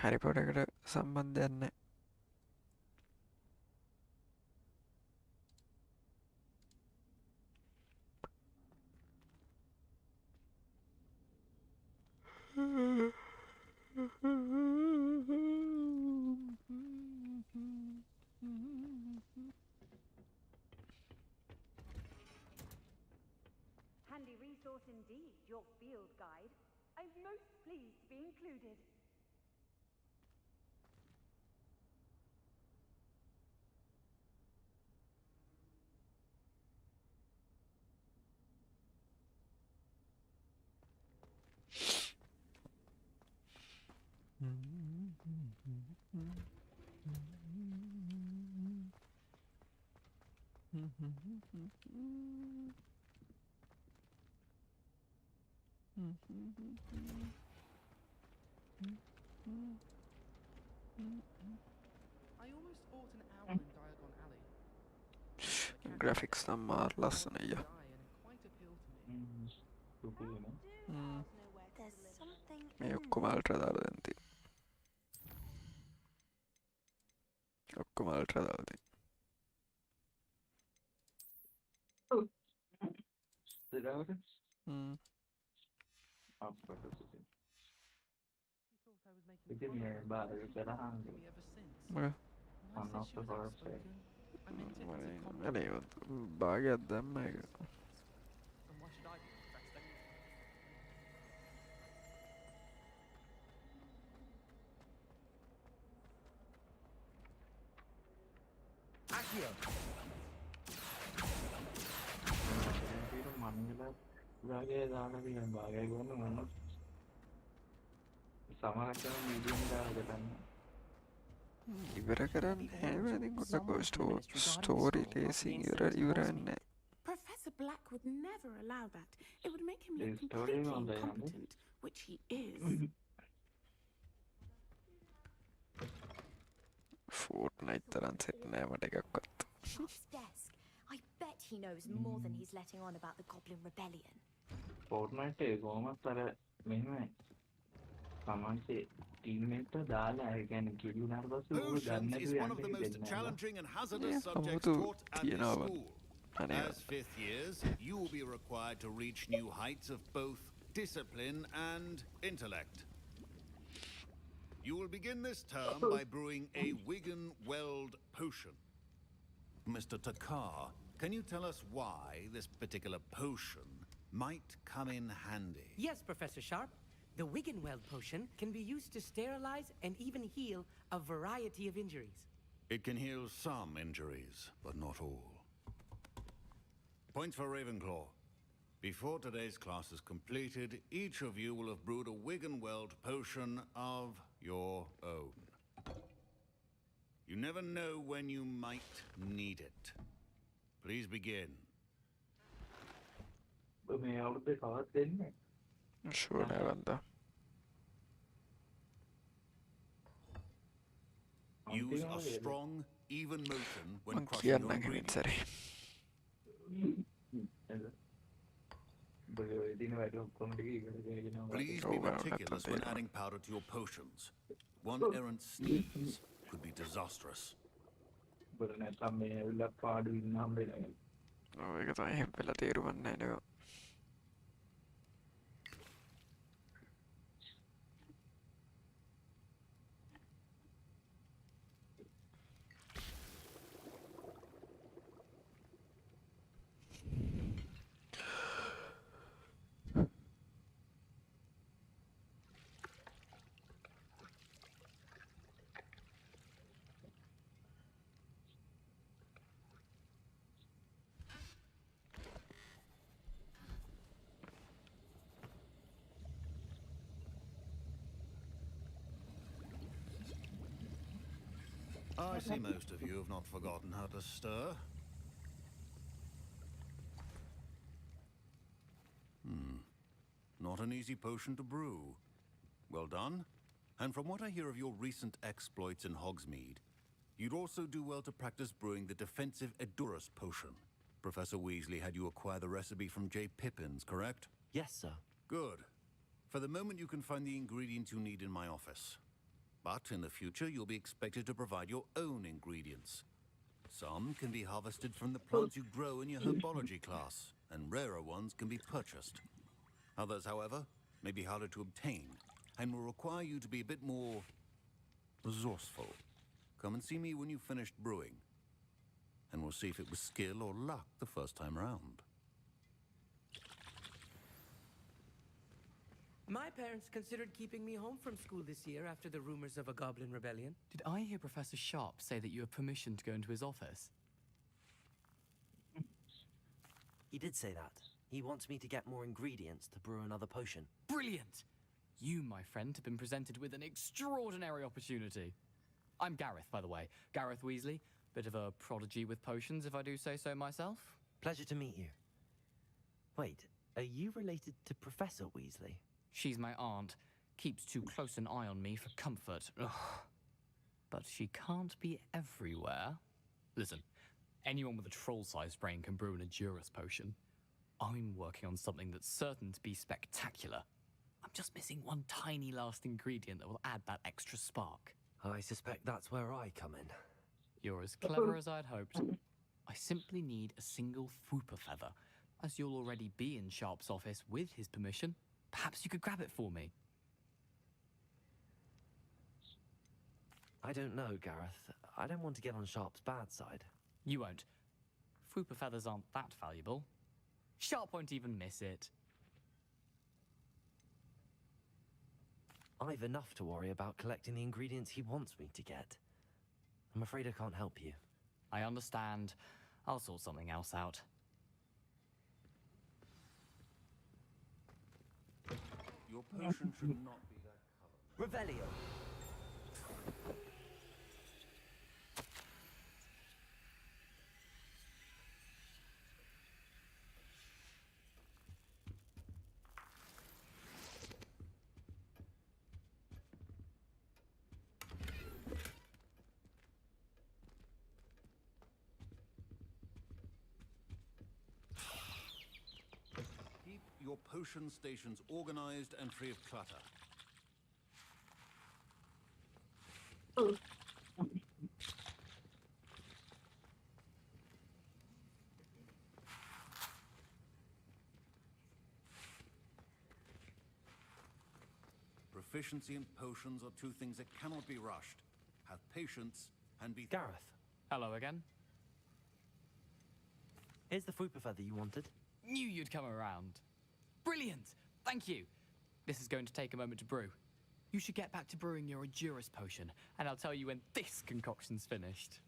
හැරි පොටර් එකට සම්බන්ධයක් නෑ. Handy resource indeed, your field guide. I'm most pleased to be included. I almost bought an owl in Diagon Alley. Graphics නම් මාර ලස්සන අයියා. There's something මේ ඔක්කොම අල්ට්‍රා දාලා දැන් තියෙන්නේ. ඔක්කොම අල්ට්‍රා දාලා තියෙන්නේ. ඉතින් මේ බාරේ කරහන් අනේ භාගයක් දැම්ම එක. භාගය දාන තියෙන භාගය ගන්න මොන සමාජයෙන් මීඩියම් දාලා ගන්න. ඉවර කරන්නේ නැහැ ඉතින් කොටක story ලේසින් ඉවරන්නේ. Professor Black would never allow that. It would make him look completely incompetent, which he is. Fortnite තරම් සෙට් නෑ මට එකක්වත්. Sharp's desk. I bet he knows more than he's letting on about the Goblin Rebellion. Fortnite එක කොහොමද අර මෙහෙමයි. සමාන්සේ ටීම්මේට් දාලා ඒ කියන්නේ කිලි උනාට පස්සේ ඌ ගන්න is one of the most challenging and hazardous Yeah, subjects අමුතු taught at this තියෙනවා. school. As fifth years, you will be required to reach new heights of both discipline and intellect. You will begin this term by brewing a Wigan-Weld potion. Mr. Takar, can you tell us why this particular potion might come in handy? Yes, Professor Sharp. The Wigan-Weld potion can be used to sterilize and even heal a variety of injuries. It can heal some injuries, but not all. Points for Ravenclaw. Before today's class is completed, each of you will have brewed a Wigan-Weld potion of your own. You never know when you might need it. Please begin. මේ අවුරුද්දේ කවවත් දෙන්නේ sure නෑ වන්දා. Use a strong, even motion when මං crushing your කියන්නම් ingredients. සරේ. Please be meticulous when adding powder to your potions. One errant sneeze could be disastrous. ඒක තමයි එහෙම වෙලා තේරුම් නැහැ නේද? I see most of you have not forgotten how to stir. Not an easy potion to brew. Well done. And from what I hear of your recent exploits in Hogsmeade, you'd also do well to practice brewing the defensive Edurus potion. Professor Weasley had you acquire the recipe from J. Pippin's, correct? Yes, sir. Good. For the moment, you can find the ingredients you need in my office. But in the future, you'll be expected to provide your own ingredients. Some can be harvested from the plants you grow in your herbology class, and rarer ones can be purchased. Others, however, may be harder to obtain, and will require you to be a bit more resourceful. Come and see me when you've finished brewing, and we'll see if it was skill or luck the first time round. My parents considered keeping me home from school this year after the rumors of a goblin rebellion. Did I hear Professor Sharp say that you have permission to go into his office? He did say that. He wants me to get more ingredients to brew another potion. Brilliant! You, my friend, have been presented with an extraordinary opportunity. I'm Gareth, by the way. Gareth Weasley. Bit of a prodigy with potions, if I do say so myself. Pleasure to meet you. Wait, are you related to Professor Weasley? She's my aunt. Keeps too close an eye on me for comfort. Ugh. But she can't be everywhere. Listen, anyone with a troll-sized brain can brew an Edurus potion. I'm working on something that's certain to be spectacular. I'm just missing one tiny last ingredient that will add that extra spark. I suspect that's where I come in. You're as clever as I'd hoped. I simply need a single Fwooper feather. As you'll already be in Sharp's office with his permission, perhaps you could grab it for me. I don't know, Gareth. I don't want to get on Sharp's bad side. You won't. Fwooper feathers aren't that valuable. Sharp won't even miss it. I've enough to worry about collecting the ingredients he wants me to get. I'm afraid I can't help you. I understand. I'll sort something else out. Your potion should not be that color. Revelio! Your potion stations organized and free of clutter. Proficiency in potions are two things that cannot be rushed. Have patience and be... Gareth. Hello again. Here's the Fwooper feather you wanted. Knew you'd come around. Brilliant! Thank you. This is going to take a moment to brew. You should get back to brewing your Edurus potion, and I'll tell you when this concoction's finished.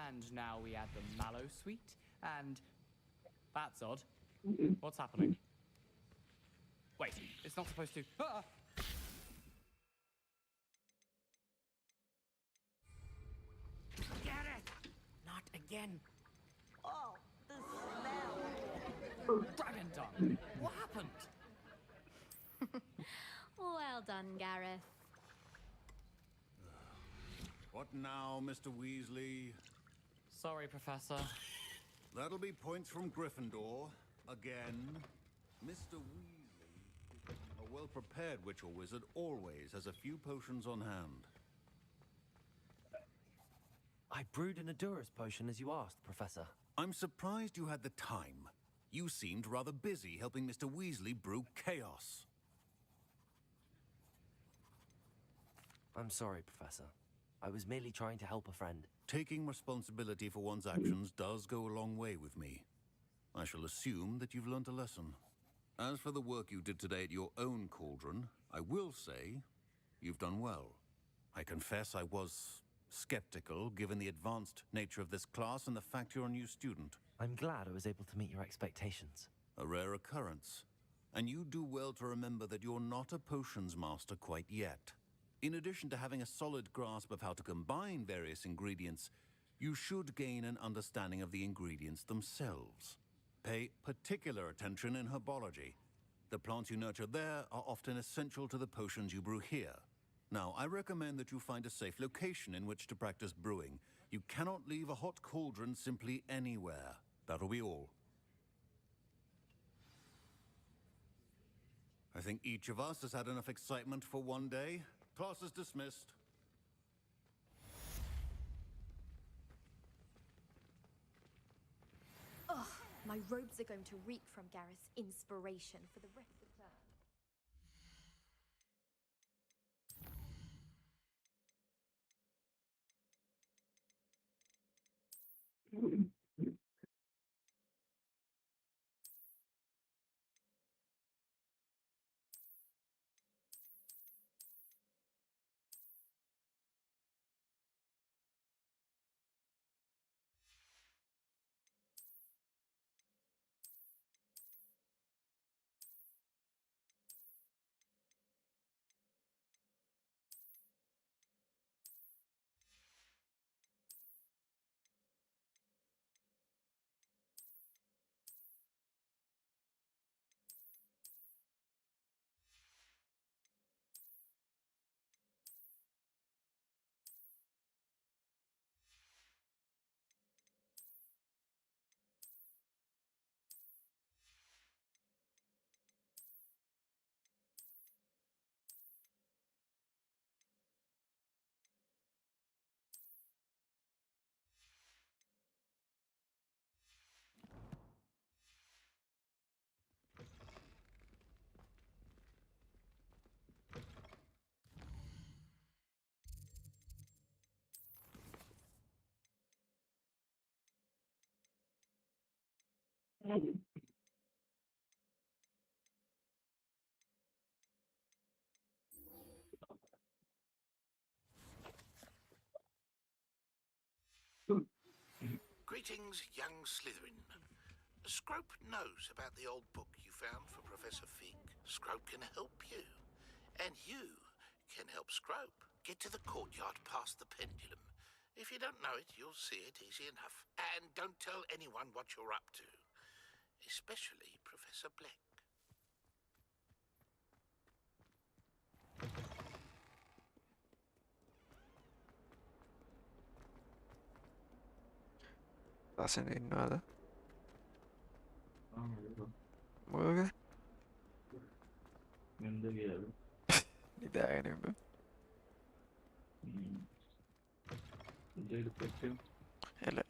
And now we add the mallow sweet, and that's odd. What's happening? Wait, it's not supposed to. Ah! Get it! Not again. Oh, the smell! Dragon dung! What happened? Well done, Gareth. What now, Mr. Weasley? Sorry, Professor. That'll be points from Gryffindor. Again. Mr. Weasley, a well-prepared witch or wizard, always has a few potions on hand. I brewed an Adurus potion as you asked, Professor. I'm surprised you had the time. You seemed rather busy helping Mr. Weasley brew chaos. I'm sorry, Professor. I was merely trying to help a friend. Taking responsibility for one's actions does go a long way with me. I shall assume that you've learnt a lesson. As for the work you did today at your own cauldron, I will say you've done well. I confess I was skeptical, given the advanced nature of this class and the fact you're a new student. I'm glad I was able to meet your expectations. A rare occurrence. And you do well to remember that you're not a potions master quite yet. In addition to having a solid grasp of how to combine various ingredients, you should gain an understanding of the ingredients themselves. Pay particular attention in herbology. The plants you nurture there are often essential to the potions you brew here. Now, I recommend that you find a safe location in which to practice brewing. You cannot leave a hot cauldron simply anywhere. That'll be all. I think each of us has had enough excitement for one day. Class is dismissed. Ugh, my robes are going to reek from Gareth's inspiration for the rest of the term. Greetings, young Slytherin. Scrope knows about the old book you found for Professor Fig. Scrope can help you. And you can help Scrope. Get to the courtyard past the pendulum. If you don't know it, you'll see it easy enough. And don't tell anyone what you're up to. Especially Professor Black. Asen ඉන්නවාද? මොකද? නින්ද ගියාද? නිදාගෙන ඉන්න. උදේට පෙට්ටම්. එල.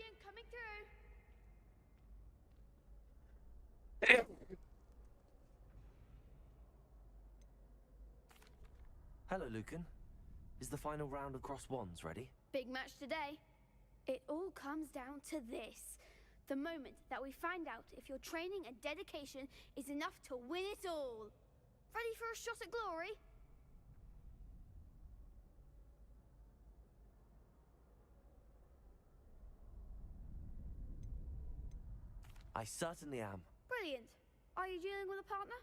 champion coming through. Hello, Lucan. Is the final round of cross wands ready? Big match today. It all comes down to this. The moment that we find out if your training and dedication is enough to win it all. Ready for a shot at glory? I certainly am. Brilliant. Are you dealing with a partner?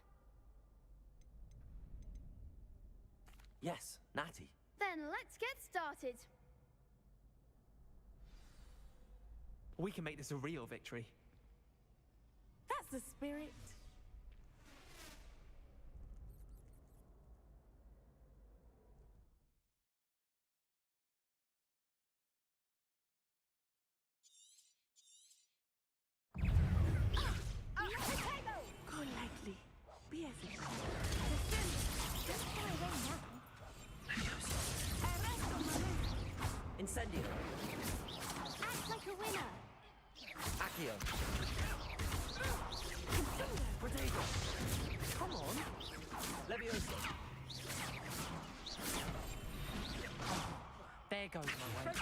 Yes, Natty. Then let's get started. We can make this a real victory. That's the spirit. Go lightly. Be as it comes. Incendio. Act like a winner. Accio. Protego. Come on. Levioso. There goes my way.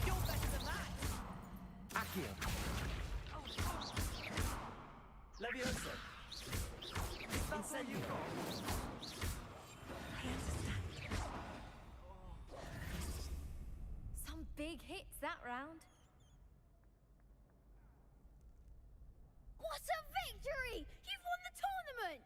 You're better than that. Accio. Levioso. Incendio. Some big hits that round. What a victory! You've won the tournament!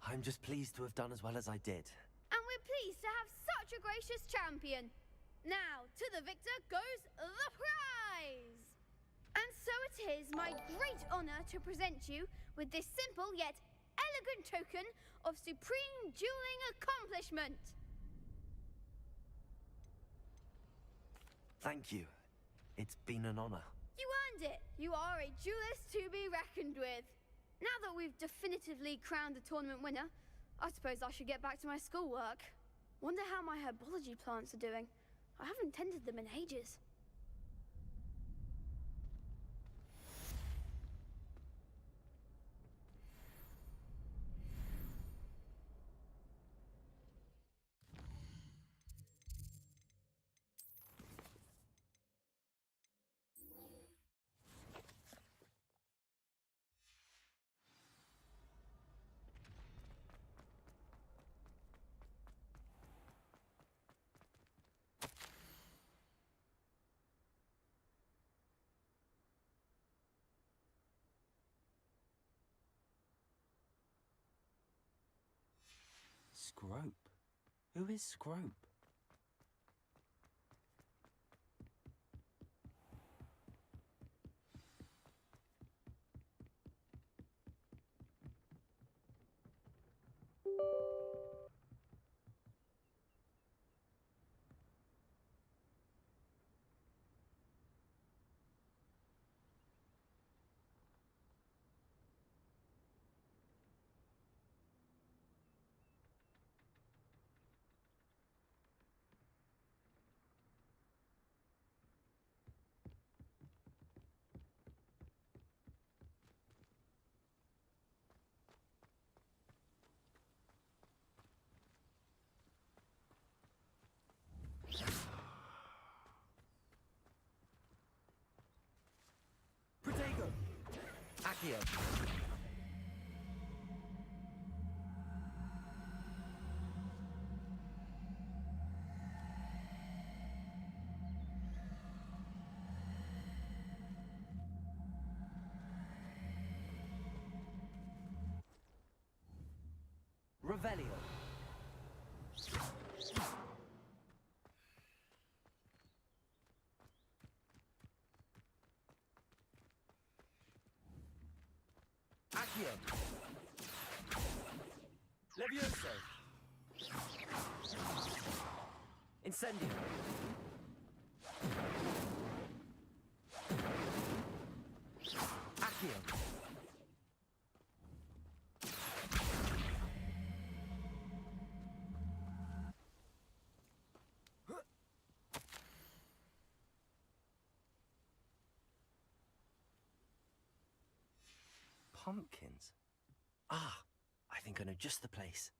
I'm just pleased to have done as well as I did. And we're pleased to have such a gracious champion. Now, to the victor goes the prize! And so it is my great honor to present you with this simple yet elegant token of supreme dueling accomplishment. Thank you. It's been an honor. You earned it. You are a duelist to be reckoned with. Now that we've definitively crowned the tournament winner, I suppose I should get back to my schoolwork. Wonder how my herbology plants are doing. I haven't tended them in ages. Scrope? Who is Scrope? Protego! Accio! Revelio! Accio! Levioso! Incendio! Pumpkins? Ah, I think I know just the place.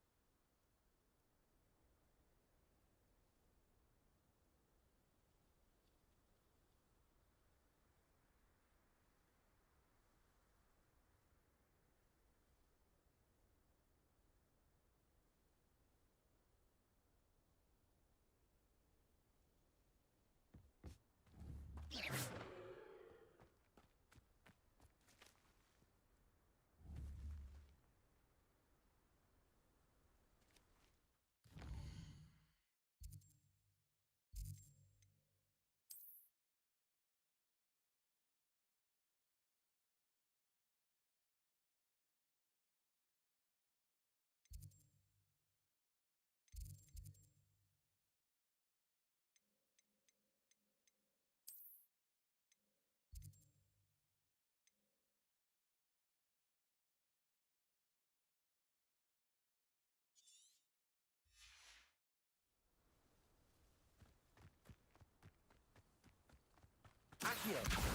Accio!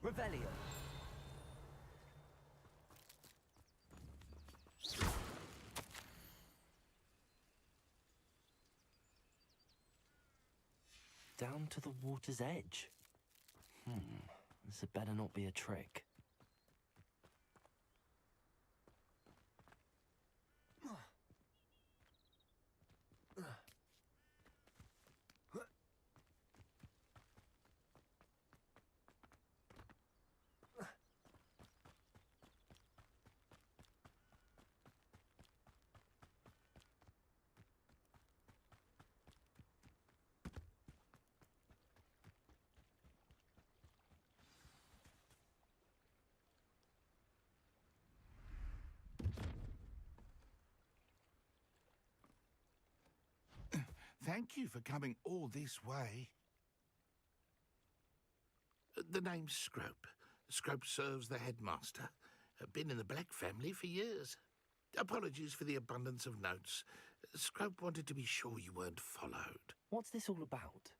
Revelio. Down to the water's edge. This had better not be a trick. Thank you for coming all this way. The name's Scrope. Scrope serves the headmaster. Been in the Black family for years. Apologies for the abundance of notes. Scrope wanted to be sure you weren't followed. What's this all about?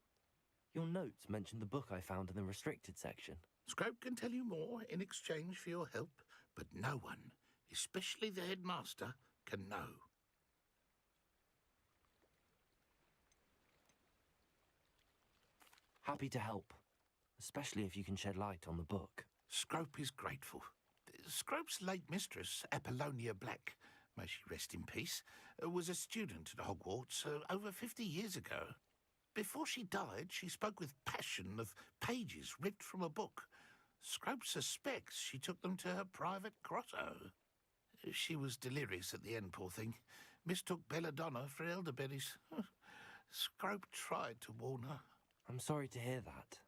Your notes mentioned the book I found in the restricted section. Scrope can tell you more in exchange for your help, but no one, especially the headmaster, can know. Happy to help, especially if you can shed light on the book. Scrope is grateful. Scrope's late mistress, Apollonia Black, may she rest in peace, was a student at Hogwarts over 50 years ago. Before she died, she spoke with passion of pages ripped from a book. Scrope suspects she took them to her private grotto. She was delirious at the end, poor thing. Mistook belladonna for elderberries. Scrope tried to warn her. I'm sorry to hear that.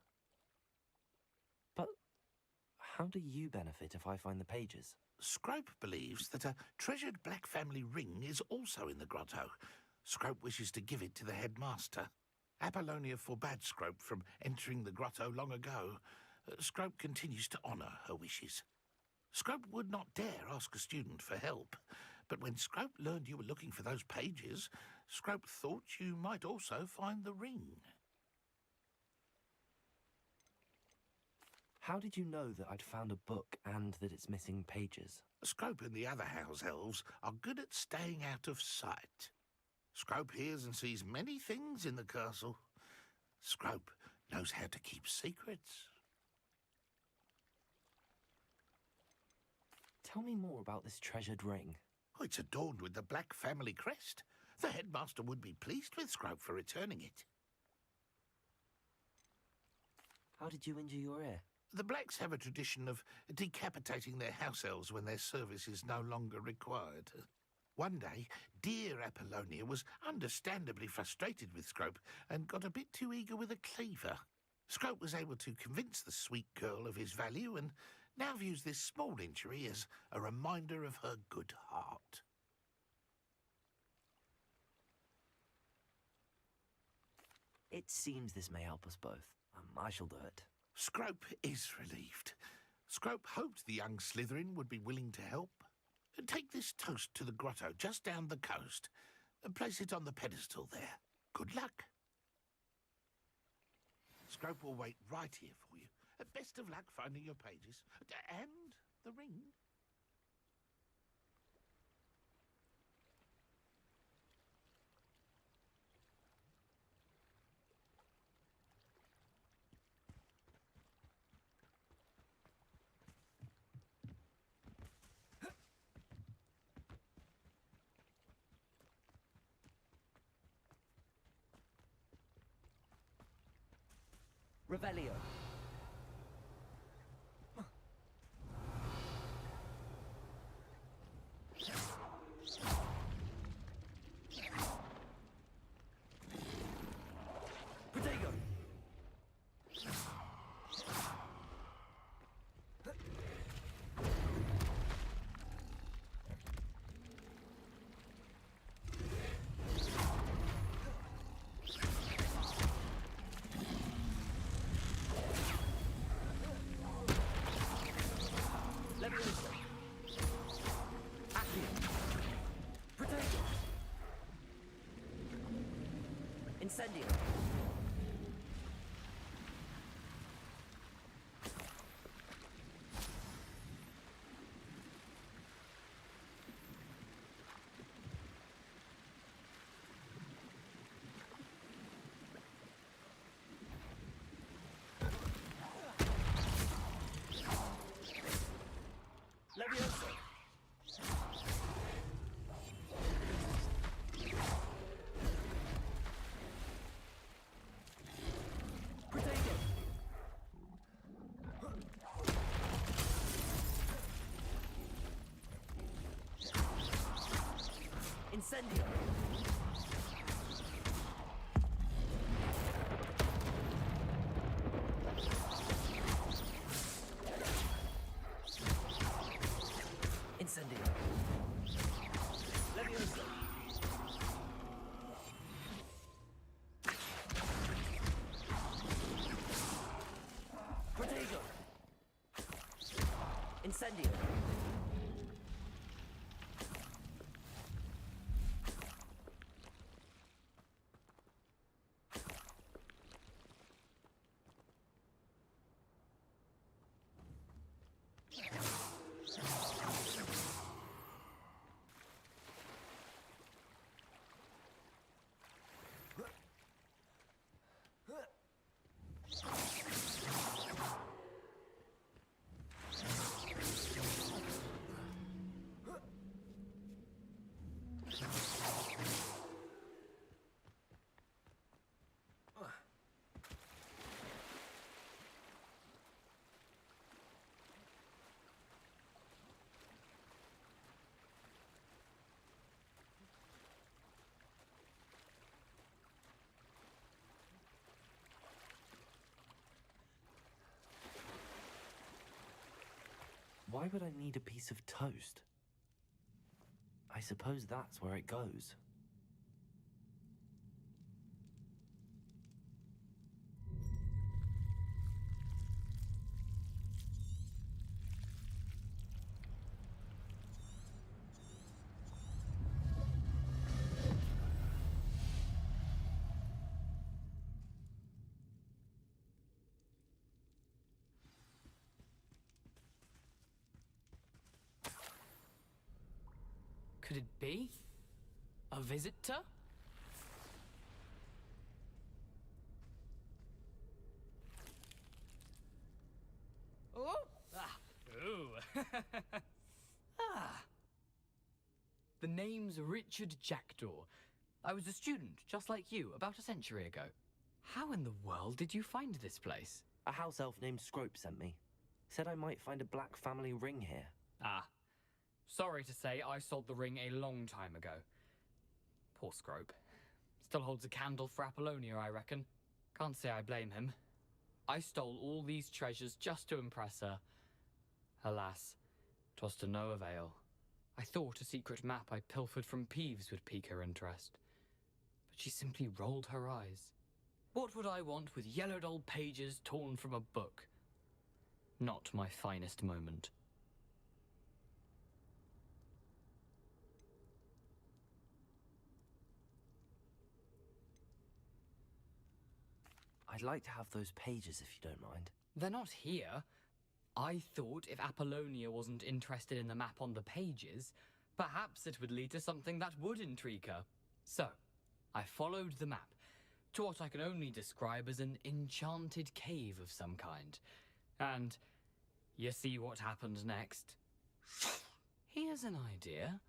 But how do you benefit if I find the pages? Scrope believes that a treasured Black family ring is also in the grotto. Scrope wishes to give it to the headmaster. Apollonia forbade Scrope from entering the grotto long ago. Scrope continues to honour her wishes. Scrope would not dare ask a student for help, but when Scrope learned you were looking for those pages, Scrope thought you might also find the ring. How did you know that I'd found a book and that it's missing pages? Scrope and the other house elves are good at staying out of sight. Scrope hears and sees many things in the castle. Scrope knows how to keep secrets. Tell me more about this treasured ring. Oh, it's adorned with the Black family crest. The headmaster would be pleased with Scrope for returning it. How did you injure your ear? The Blacks have a tradition of decapitating their house elves when their service is no longer required. One day, dear Apollonia was understandably frustrated with Scrope and got a bit too eager with a cleaver. Scrope was able to convince the sweet girl of his value and now views this small injury as a reminder of her good heart. It seems this may help us both. I shall do it. Scrope is relieved. Scrope hoped the young Slytherin would be willing to help. Take this toast to the grotto just down the coast and place it on the pedestal there. Good luck. Scrope will wait right here for you. Best of luck finding your pages. And the ring. Revelio. Protego. Incendio. Levioso. Incendio. Incendio. Levioso. Protego. Incendio. Why would I need a piece of toast? I suppose that's where it goes. Could it be? A visitor? Oh! Ah! Ooh! Ah! The name's Richard Jackdaw. I was a student, just like you, about a century ago. How in the world did you find this place? A house elf named Scrope sent me. Said I might find a black family ring here. Ah. Sorry to say, I sold the ring a long time ago. Poor Scrope. Still holds a candle for Apollonia, I reckon. Can't say I blame him. I stole all these treasures just to impress her. Alas, 'twas to no avail. I thought a secret map I pilfered from Peeves would pique her interest. But she simply rolled her eyes. What would I want with yellowed old pages torn from a book? Not my finest moment. I'd like to have those pages if you don't mind. They're not here. I thought if Apollonia wasn't interested in the map on the pages, perhaps it would lead to something that would intrigue her. So, I followed the map to what I can only describe as an enchanted cave of some kind. And you see what happened next? Here's an idea.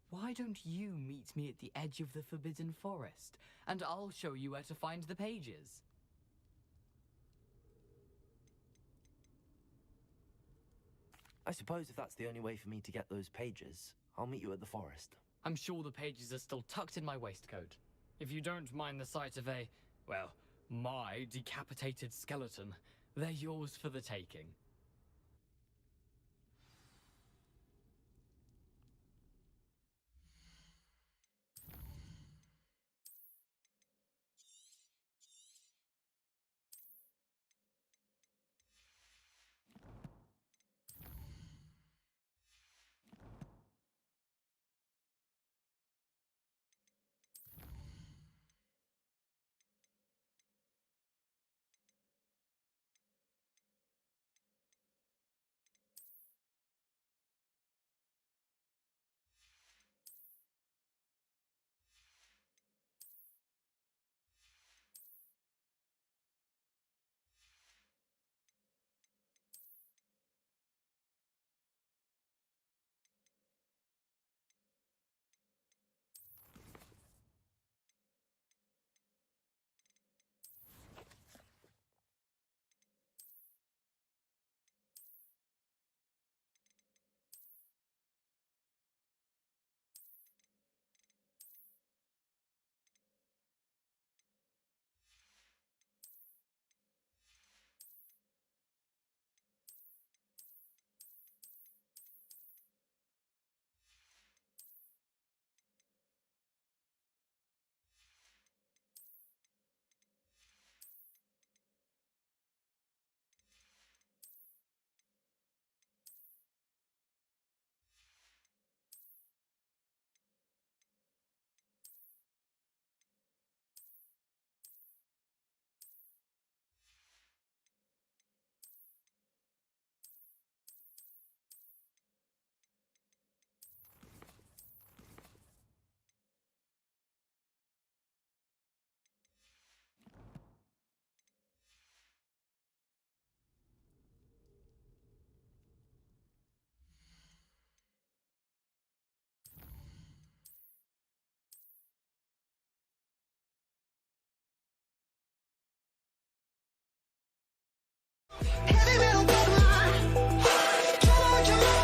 Why don't you meet me at the edge of the Forbidden Forest, and I'll show you where to find the pages? I suppose if that's the only way for me to get those pages, I'll meet you at the forest. I'm sure the pages are still tucked in my waistcoat. If you don't mind the sight of a, well, my decapitated skeleton, they're yours for the taking.